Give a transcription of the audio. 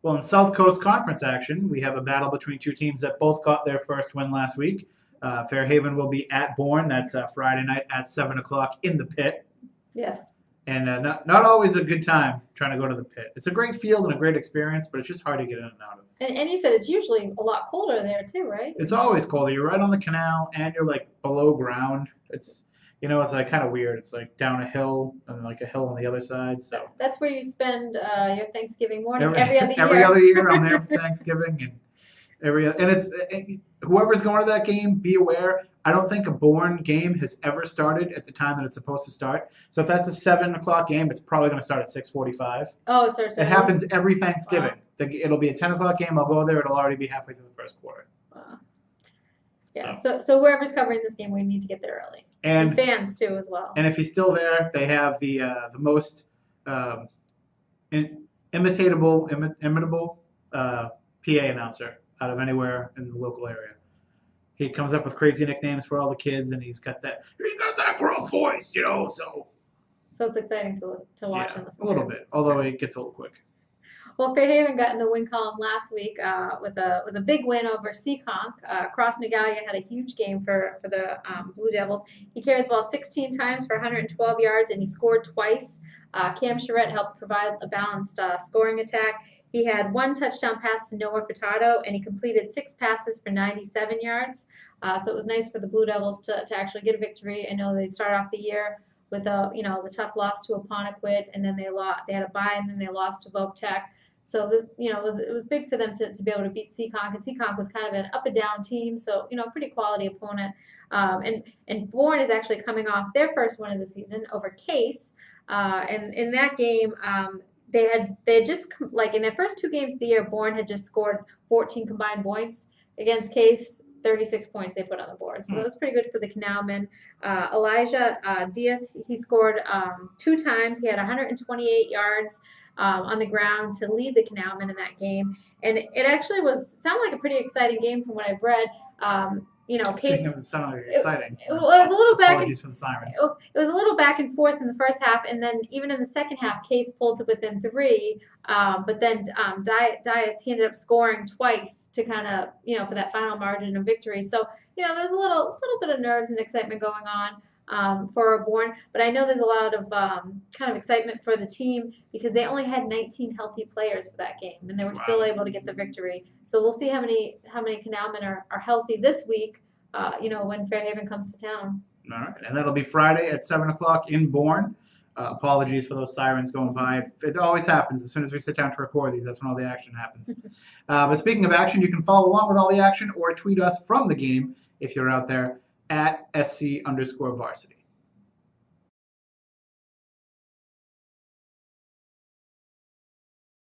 Well, in South Coast Conference action, we have a battle between two teams that both got their first win last week. Fairhaven will be at Bourne. That's Friday night at 7 o'clock in the pit. Yes. And not always a good time trying to go to the pit. It's a great field and a great experience, but it's just hard to get in and out of. And you said it's usually a lot colder there too, right? It's always colder. You're right on the canal, and you're like below ground. It's it's like kind of weird. It's like down a hill and like a hill on the other side. So that's where you spend your Thanksgiving morning every other year. Every other year I'm there for Thanksgiving and it's whoever's going to that game, be aware. I don't think a Bourne game has ever started at the time that it's supposed to start. So if that's a 7 o'clock game, it's probably going to start at 6:45. Oh, it starts. It happens every Thanksgiving. Wow. It'll be a 10 o'clock game. I'll go there. It'll already be halfway through the first quarter. Wow. Yeah. So whoever's covering this game, we need to get there early. And fans too, as well. And if he's still there, they have the most imitable PA announcer out of anywhere in the local area. He comes up with crazy nicknames for all the kids, and he's got that gruff voice, So it's exciting to watch and listen. A little bit, although it gets a little quick. Well, Fairhaven got in the win column last week with a big win over Seekonk. Cross Nagalia had a huge game for the Blue Devils. He carried the ball 16 times for 112 yards, and he scored twice. Cam Charette helped provide a balanced scoring attack. He had one touchdown pass to Noah Furtado, and he completed 6 passes for 97 yards. So it was nice for the Blue Devils to actually get a victory. I know they started off the year with the tough loss to Apponequet, and then they had a bye, and then they lost to Vogue Tech. So it was big for them to be able to beat Seekonk, and Seekonk was kind of an up and down team, so pretty quality opponent. And Bourne is actually coming off their first win of the season over Case, and in that game. They had just, like, in their first 2 games of the year, Bourne had just scored 14 combined points against Case, 36 points they put on the board. So that was pretty good for the Canalmen. Elijah Diaz, he scored 2 times. He had 128 yards on the ground to lead the Canalmen in that game. And it actually sounded like a pretty exciting game from what I've read. Case. It sounded like exciting. It was a little back. Apologies for the sirens. It was a little back and forth in the first half, and then even in the second half, Case pulled to within 3. But then Dias, he ended up scoring twice to kind of for that final margin of victory. So there was a little bit of nerves and excitement going on for Bourne, but I know there's a lot of kind of excitement for the team because they only had 19 healthy players for that game, and they were still able to get the victory. So we'll see how many Canalmen are healthy this week. When Fairhaven comes to town. All right, and that'll be Friday at 7 o'clock in Bourne. Apologies for those sirens going by. It always happens. As soon as we sit down to record these, that's when all the action happens. But speaking of action, you can follow along with all the action or tweet us from the game if you're out there at @SC_varsity.